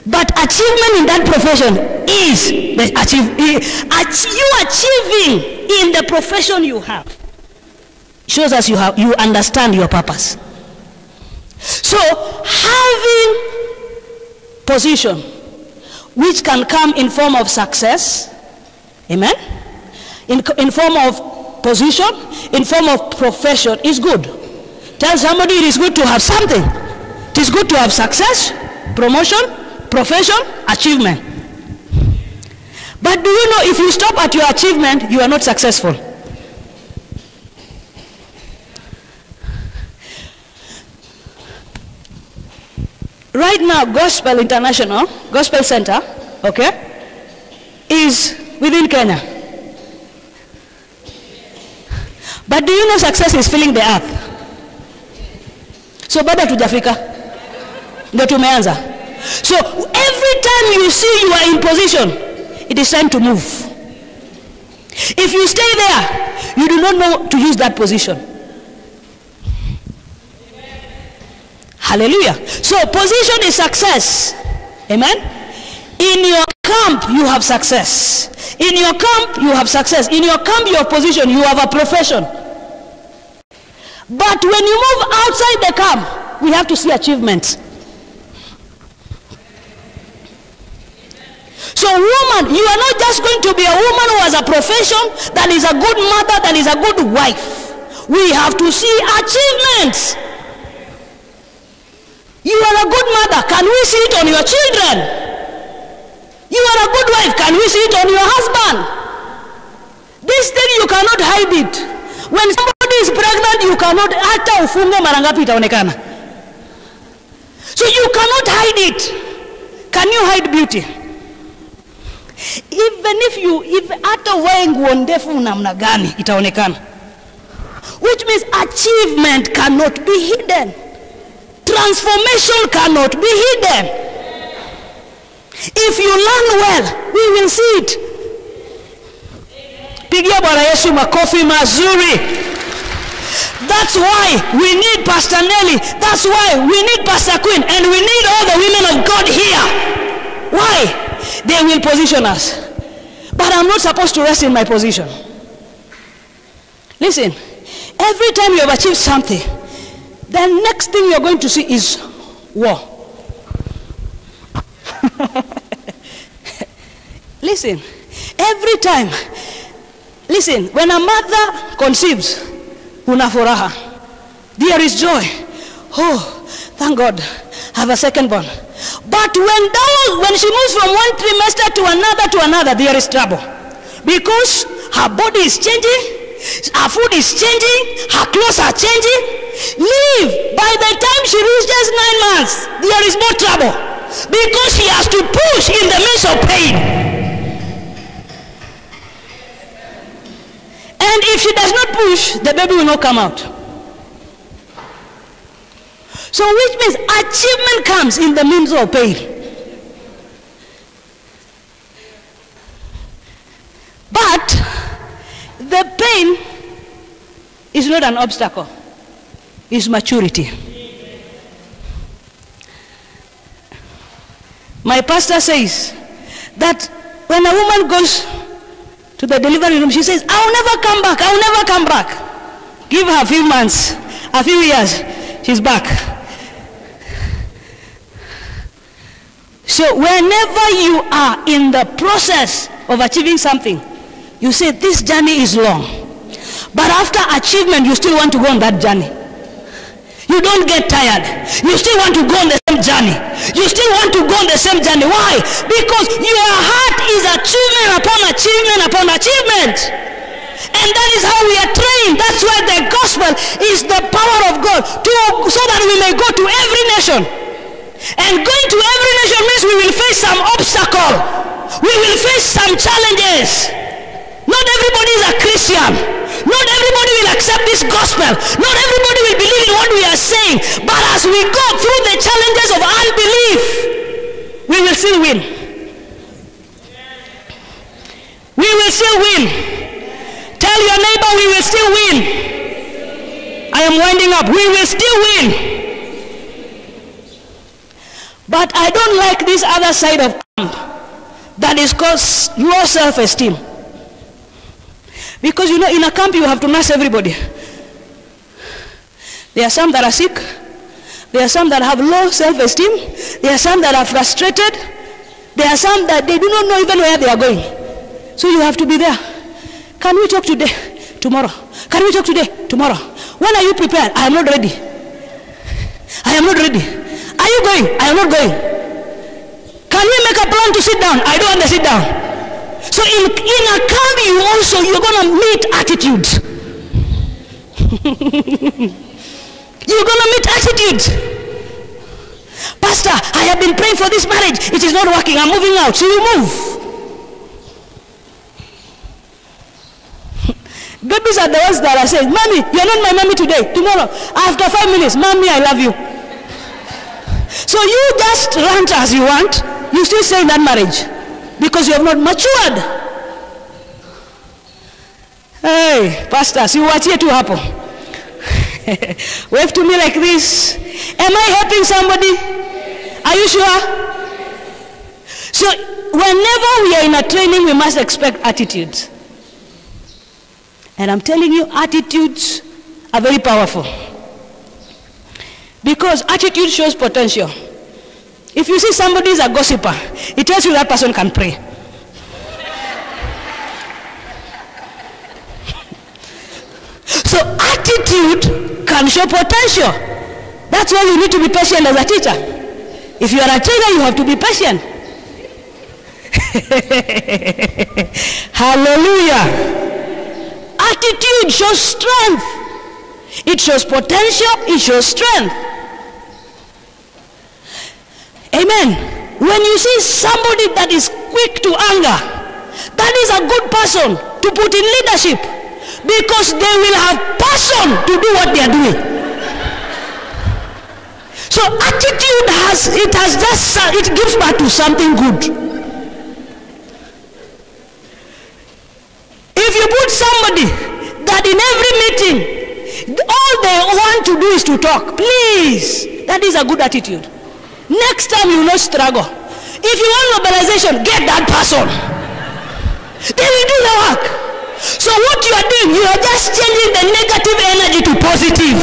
But achievement in that profession is you achieving in the profession you have. Shows us you understand your purpose. So having position which can come in form of success, amen, in form of position, in form of profession is good. Tell somebody it is good to have something. It is good to have success, promotion, profession, achievement. But do you know if you stop at your achievement, you are not successful? Right now, Gospel International, Gospel Center, okay, is within Kenya. But do you know success is filling the earth? So bado tujafika. Ndio tumeanza. So every time you see you are in position, it is time to move. If you stay there, you do not know to use that position. Hallelujah. So position is success. Amen. In your camp, you have success. In your camp, you have success. In your camp, you have position. You have a profession. But when you move outside the camp, we have to see achievements. So woman, you are not just going to be a woman who has a profession, that is a good mother, that is a good wife. We have to see achievements. You are a good mother. Can we see it on your children? You are a good wife. Can we see it on your husband? This thing you cannot hide it. When somebody is pregnant, you cannot hata ufunge mara ngapi itaonekana. So you cannot hide it. Can you hide beauty? Even if hata wewe nguo ndefu namna gani itaonekana. Which means achievement cannot be hidden. Transformation cannot be hidden. If you learn well, we will see it. Pigia Bwana Yesu makofi mazuri. That's why we need Pastor Nelly. That's why we need Pastor Queen. And we need all the women of God here. Why? They will position us. But I'm not supposed to rest in my position. Listen, every time you have achieved something, the next thing you're going to see is war. Listen, every time, listen, when a mother conceives, una furaha, there is joy. Oh, thank God, I have a second born. But when she moves from one trimester to another, there is trouble. Because her body is changing, her food is changing, her clothes are changing. Leave. By the time she reaches 9 months, there is more trouble. Because she has to push in the midst of pain. And if she does not push, the baby will not come out. So which means achievement comes in the midst of pain. But the pain is not an obstacle. It's maturity. My pastor says that when a woman goes to the delivery room, she says, I'll never come back, I'll never come back. Give her a few months, a few years, she's back. So whenever you are in the process of achieving something, you say this journey is long. But after achievement, you still want to go on that journey. You don't get tired. You still want to go on the same journey. journey. You still want to go on the same journey. Why? Because your heart is achievement upon achievement upon achievement. And that is how we are trained. That's why the gospel is the power of God so that we may go to every nation. And going to every nation means we will face some obstacle. We will face some challenges. Not everybody is a Christian. Not everybody will accept this gospel. Not everybody will believe in what we are saying. But as we go through the challenges of unbelief, we will still win. We will still win. Tell your neighbor, we will still win. I am winding up. We will still win. But I don't like this other side of camp that is called low self-esteem. Because you know, in a camp you have to nurse everybody. There are some that are sick. There are some that have low self-esteem. There are some that are frustrated. There are some that they do not know even where they are going. So you have to be there. Can we talk today? Tomorrow. Can we talk today? Tomorrow. When are you prepared? I am not ready. I am not ready. Are you going? I am not going. Can we make a plan to sit down? I don't want to sit down. So in a camp you're going to meet attitudes. You're going to meet attitudes. Pastor, I have been praying for this marriage. It is not working. I'm moving out. So you move. Babies are the ones that are saying, Mommy, you're not my mommy today. Tomorrow, after 5 minutes, Mommy, I love you. So you just rant as you want. You still stay in that marriage because you have not matured. Hey, pastors, you watch here to happen. Wave to me like this. Am I helping somebody? Are you sure? So whenever we are in a training, we must expect attitudes. And I'm telling you, attitudes are very powerful. Because attitude shows potential. If you see somebody is a gossiper, it tells you that person can pray. So attitude can show potential. That's why you need to be patient as a teacher. If you are a trainer, you have to be patient. Hallelujah. Attitude shows strength. It shows potential. It shows strength. Amen. When you see somebody that is quick to anger, that is a good person to put in leadership, because they will have passion to do what they are doing. So attitude it gives birth to something good. If you put somebody that in every meeting, all they want to do is to talk, please, that is a good attitude. Next time you will not struggle. If you want mobilization, get that person. They will do the work. So what you are doing, you are just changing the negative energy to positive.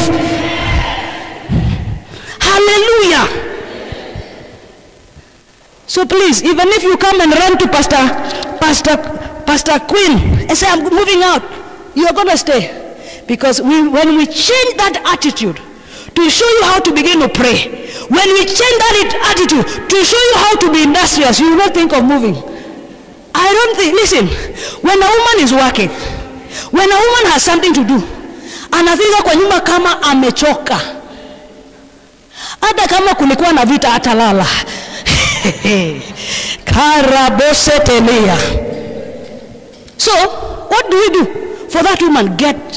Hallelujah. So please, even if you come and run to Pastor Queen and say, I'm moving out, you are going to stay. Because when we change that attitude to show you how to begin to pray, when we change that attitude to show you how to be industrious, you will not think of moving. I don't think, listen, when a woman is working, when a woman has something to do, anafika kwa nyumba kama amechoka, hata kama kulikuwa na vita atalala. Karabosetelia. So, what do we do? For that woman, get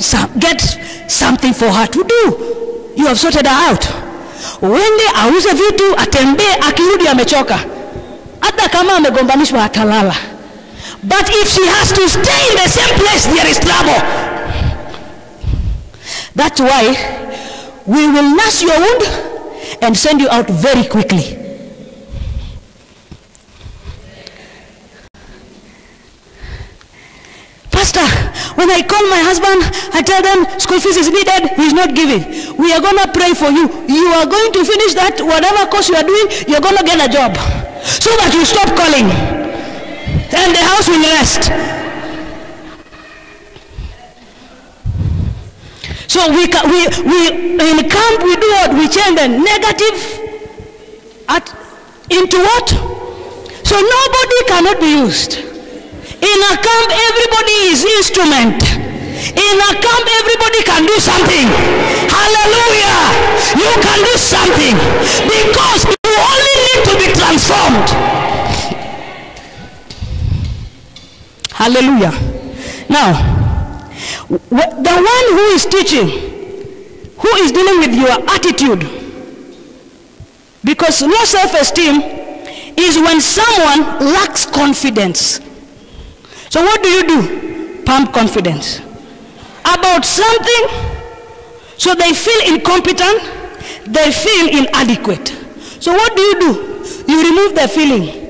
something for her to do. You have sorted her out. Wende auze vitu, atembee, akirudi amechoka. Hata kama amegombanishwa atalala. But if she has to stay in the same place, there is trouble. That's why we will nurse your wound and send you out very quickly. Pastor, when I call my husband, I tell them school fees is needed, he's not giving. We are going to pray for you. You are going to finish that, whatever course you are doing, you're going to get a job. So that you stop calling. And the house will rest. So we in camp we do what? We change the negative Into what? So nobody cannot be used. In a camp, everybody is instrument. In a camp, everybody can do something. Hallelujah! You can do something because you only need to be transformed. Hallelujah. Now, the one who is teaching, who is dealing with your attitude, because low self-esteem is when someone lacks confidence. So what do? Pump confidence about something, so they feel incompetent, they feel inadequate. So what do? You remove the feeling.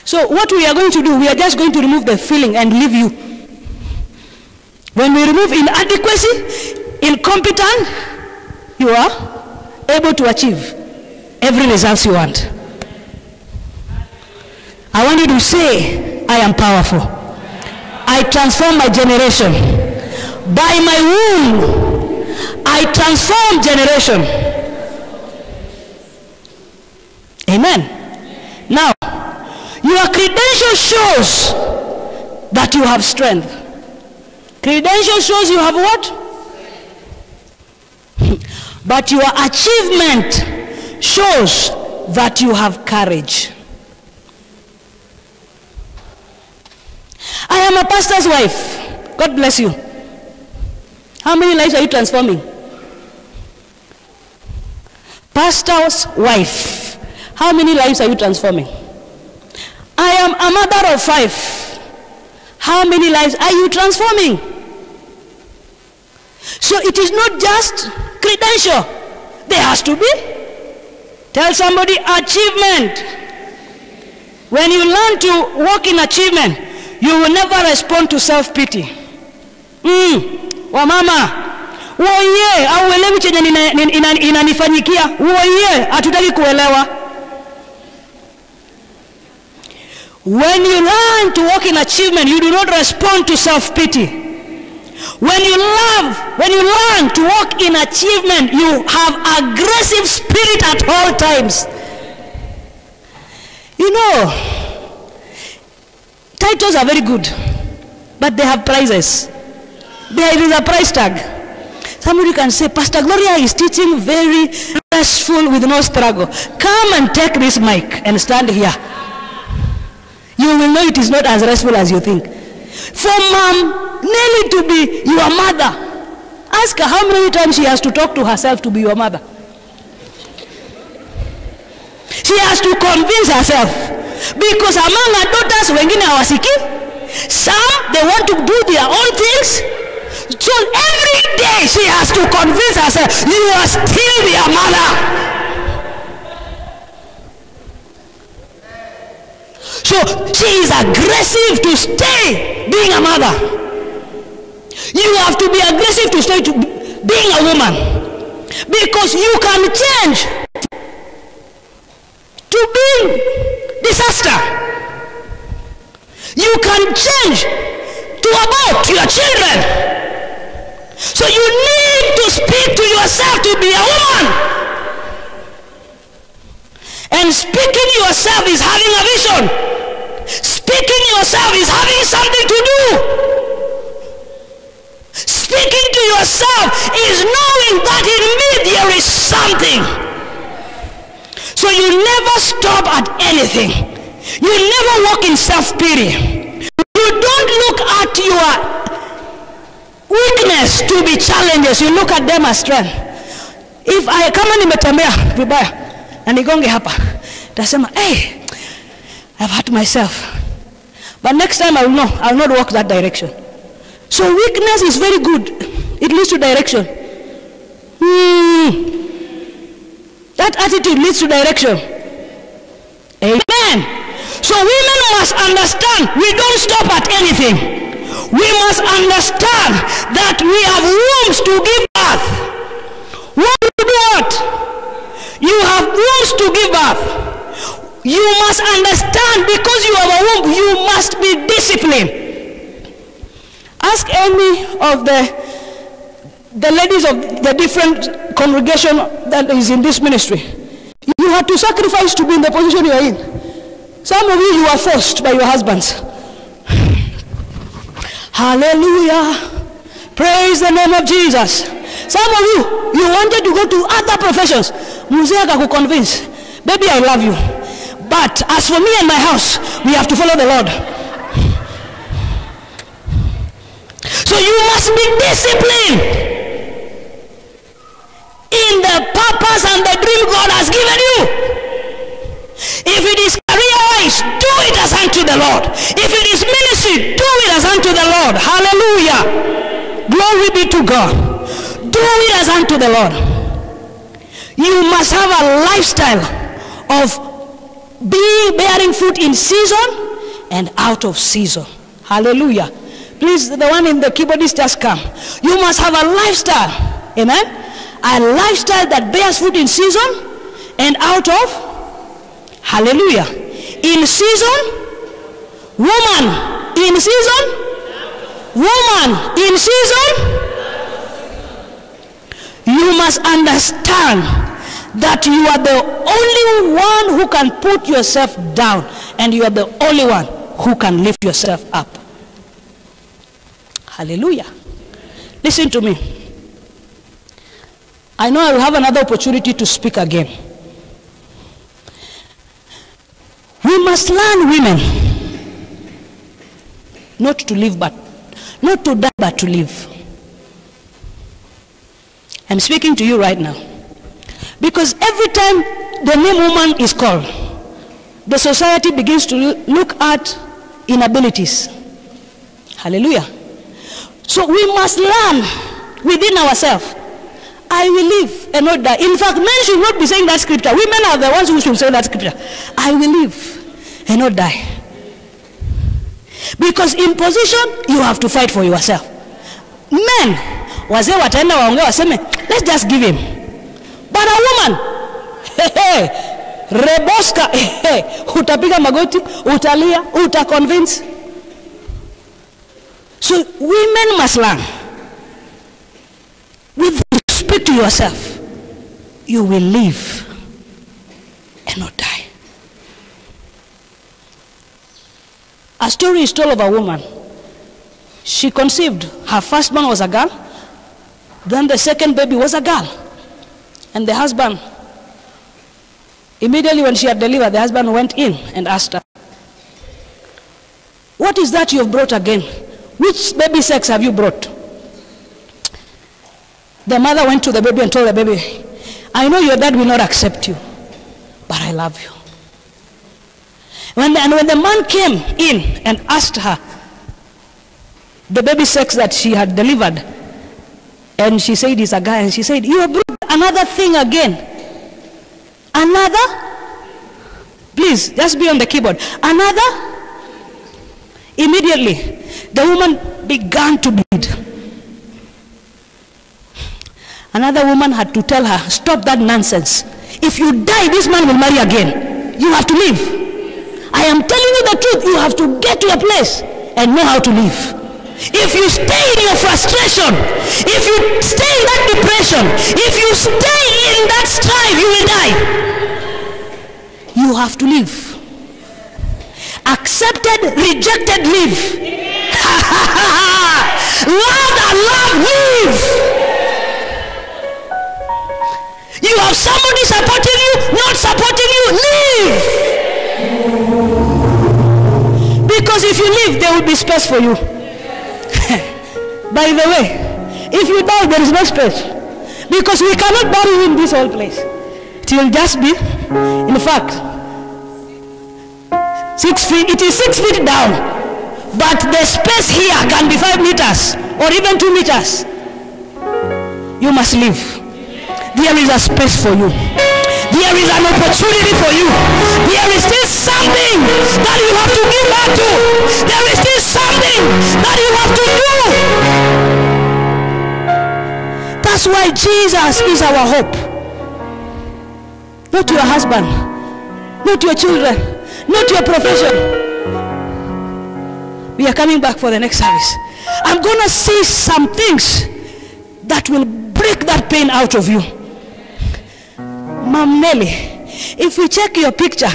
So what we are going to do, we are just going to remove the feeling and leave you. When we remove inadequacy, incompetent, you are able to achieve every result you want. I want you to say, I am powerful. I transform my generation. By my womb, I transform generation. Amen. Now, your credential shows that you have strength. Credential shows you have what? But your achievement shows that you have courage. I am a pastor's wife. God bless you. How many lives are you transforming? Pastor's wife. How many lives are you transforming? I am a mother of 5. How many lives are you transforming? So it is not just credential. There has to be. Tell somebody achievement. When you learn to walk in achievement, you will never respond to self-pity. Wamama, woye, auelewi chenye inanifanyikia. Woye, hatutaki kuelewa. When you learn to walk in achievement, you do not respond to self-pity. When you learn to walk in achievement, you have aggressive spirit at all times. You know, titles are very good, but they have prices. There is a price tag. Somebody can say, Pastor Gloria is teaching very restful with no struggle. Come and take this mic and stand here. You will know it is not as restful as you think. For Mom Nelly to be your mother, ask her how many times she has to talk to herself to be your mother. She has to convince herself. Because among her daughters, wengine hawasiki, some, they want to do their own things. So every day she has to convince herself, you are still their mother. So she is aggressive to stay being a mother. You have to be aggressive to stay to being a woman. Because you can change to being disaster. You can change to abort your children. So you need to speak to yourself to be a woman. And speaking yourself is having a vision. Speaking yourself is having something to do. Speaking to yourself is knowing that in me there is something. So you never stop at anything. You never walk in self-pity. You don't look at your weakness to be challenges. You look at them as strength. If I kama nimetembea vibaya na nigonge hapa, tasema, hey, I've hurt myself. But next time I will know. I will not walk that direction. So weakness is very good. It leads to direction. That attitude leads to direction. Amen. So women must understand we don't stop at anything. We must understand that we have wombs to give birth. What do you do what? You have wombs to give birth. You must understand because you have a womb, you must be disciplined. Ask any of the ladies of the different congregation that is in this ministry. You You had to sacrifice to be in the position you are in. Some of you are forced by your husbands. Hallelujah. Praise the name of Jesus. Some of you wanted to go to other professions. Muzee akakuconvince, baby, I love you, but as for me and my house, we have to follow the Lord. So you must be disciplined in the purpose and the dream God has given you. If it is career-wise, do it as unto the Lord. If it is ministry, do it as unto the Lord. Hallelujah. Glory be to God. Do it as unto the Lord. You must have a lifestyle of bearing fruit in season and out of season. Hallelujah. Please, the one in the keyboardist, just come. You must have a lifestyle. Amen. A lifestyle that bears fruit in season and out of. Hallelujah. In season, woman. In season, woman. In season, you must understand that you are the only one who can put yourself down, and you are the only one who can lift yourself up. Hallelujah. Listen to me. I know I will have another opportunity to speak again. We must learn, women, not to live but, not to die but to live. I'm speaking to you right now. Because every time the name woman is called, the society begins to look at inabilities. Hallelujah. So we must learn within ourselves. I will live and not die. In fact, men should not be saying that scripture. Women are the ones who should say that scripture. I will live and not die. Because in position, you have to fight for yourself. Men, wazee wataenda waongea waseme, let's just give him. But a woman, reboska, utapiga magoti, utalia, utaconvince. So women must learn. With respect to yourself, you will live and not die. A story is told of a woman. She conceived. Her first born was a girl. Then the second baby was a girl. And the husband, immediately when she had delivered, the husband went in and asked her, what is that you have brought again? Which baby sex have you brought? The mother went to the baby and told the baby, I know your dad will not accept you, but I love you. When the man came in and asked her the baby sex that she had delivered, and she said it's a guy, and she said, you have brought another thing again. Another? Please, just be on the keyboard. Another? Immediately, the woman began to bleed. Another woman had to tell her, stop that nonsense. If you die, this man will marry again. You have to live. I am telling you the truth. You have to get to a place and know how to live. If you stay in your frustration, if you stay in that depression, if you stay in that strife, you will die. You have to live. Accepted, rejected, live. Loved and loved, live. You have somebody supporting you, not supporting you, live. Because if you live, there will be space for you. By the way, if you die, there is no space. Because we cannot bury you in this whole place. It will just be, in fact, 6 feet. It is 6 feet down. But the space here can be 5 meters or even 2 meters. You must live. There is a space for you. There is an opportunity for you. There is still something that you have to give back to. There is still something that you have to do. That's why Jesus is our hope. Not your husband, not your children, not your profession. We are coming back for the next service. I'm going to say some things that will break that pain out of you. Ma'am Nelly, If we check your picture,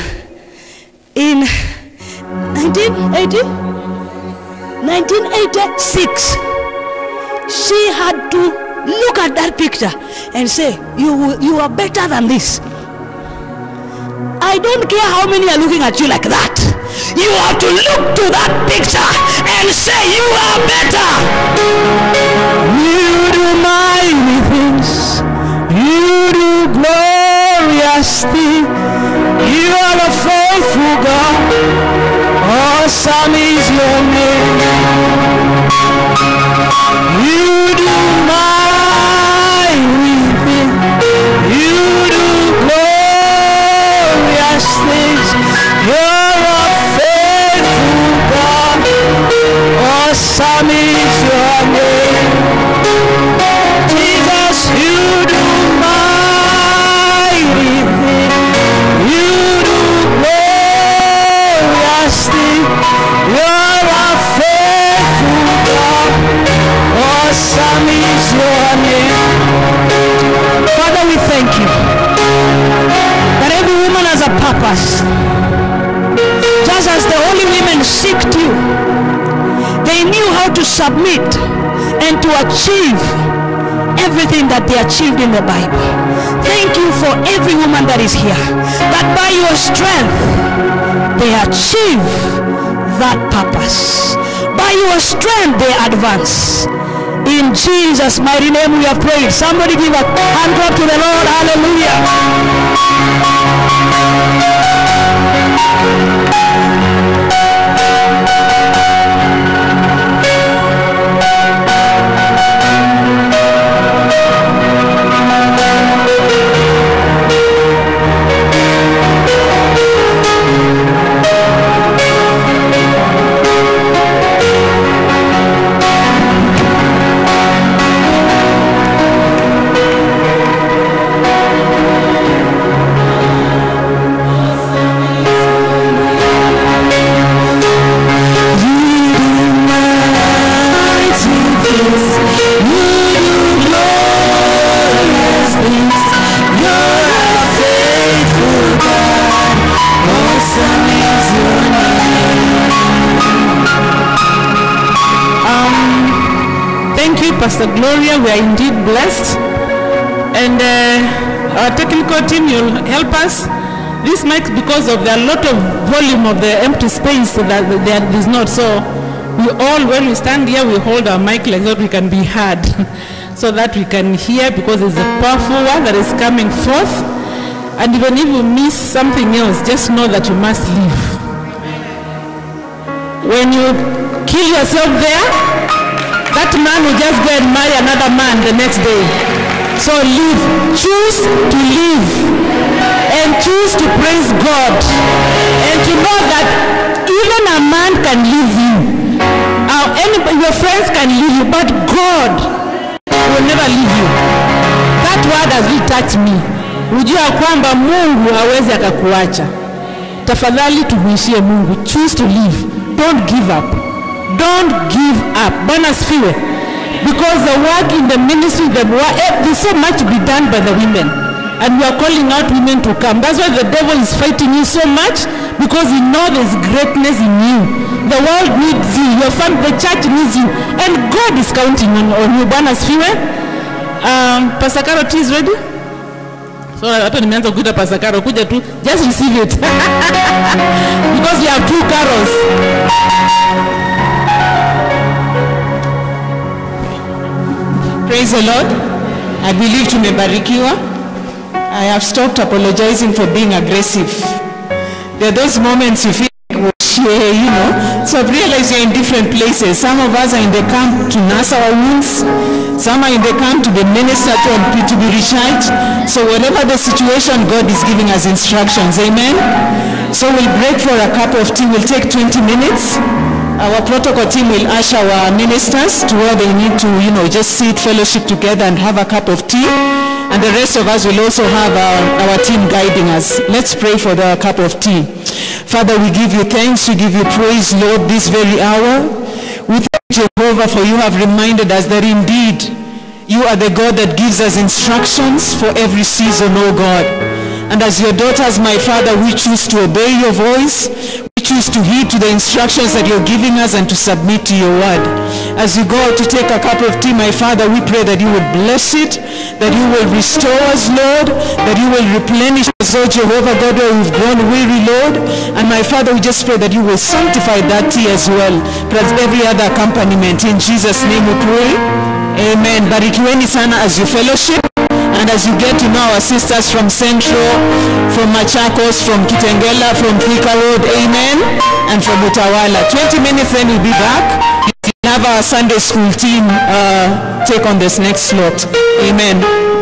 in 1986, she had to look at that picture and say, you are better than this. I don't care how many are looking at you like that. You have to look to that picture and say you are better. You do mighty things. You do glorious things. You are a faithful God. Awesome is your name. You do mighty things. You do glorious things. You're a faithful God. Awesome is your name. Jesus, you do mighty things. You do glorious things. You're a faithful God. Awesome is your name. Father, we thank you that every woman has a purpose. Just as the holy women seeked you, they knew how to submit and to achieve everything that they achieved in the Bible. Thank you for every woman that is here, that by your strength they achieve that purpose. By your strength they advance. In Jesus' mighty name we have prayed. Somebody give a hand clap to the Lord. Hallelujah. Pastor Gloria, we are indeed blessed, and our technical team will help us. This mic, because of the lot of volume of the empty space that there is not, so we all, when we stand here, we hold our mic like that we can be heard, so that we can hear, because it's a powerful one that is coming forth. And even if you miss something else, just know that you must live. When you kill yourself there, that man will just go and marry another man the next day. So live. Choose to live. And choose to praise God. And to know that even a man can leave you. Your friends can leave you, but God will never leave you. That word has really touched me. Ujua kwamba Mungu hawezi akakuacha. Tafadhali tumuishie Mungu. Choose to live. Don't give up. Don't give up. Bwana asifiwe. Because the work in the ministry, there's so much to be done by the women. And we are calling out women to come. That's why the devil is fighting you so much, because he knows there's greatness in you. The world needs you. Your family, the church needs you. And God is counting on you. Bwana asifiwe. Pastor Carol, is ready? So hata nimeanza kuita Pastor Carol, kuja tu, just receive it. Because we have two Carols. Praise the Lord. I believe tumebarikiwa. I have stopped apologizing for being aggressive. There are those moments you feel like, you know. So I've realized you're in different places. Some of us are in the camp to nurse our wounds. Some are in the camp to be ministered to be recharged. So whatever the situation, God is giving us instructions. Amen. So we'll break for a cup of tea. We'll take 20 minutes. Our protocol team will usher our ministers to where they need to, you know, just sit, fellowship together and have a cup of tea. And the rest of us will also have our team guiding us. Let's pray for the cup of tea. Father, we give you thanks, we give you praise, Lord, this very hour. We thank Jehovah, for you have reminded us that indeed you are the God that gives us instructions for every season, oh God. And as your daughters, my Father, we choose to obey your voice. We choose to heed to the instructions that you're giving us and to submit to your word. As you go out to take a cup of tea, my Father, we pray that you will bless it, that you will restore us, Lord, that you will replenish us, oh Jehovah God, where we've grown weary, Lord. And my Father, we just pray that you will sanctify that tea as well, plus every other accompaniment. In Jesus' name we pray. Amen. Barikiweni sana as you fellowship. And as you get to know our sisters from Central, from Machakos, from Kitengela, from Thika Road, amen, and from Utawala. 20 minutes then we'll be back. We'll have our Sunday school team take on this next slot. Amen.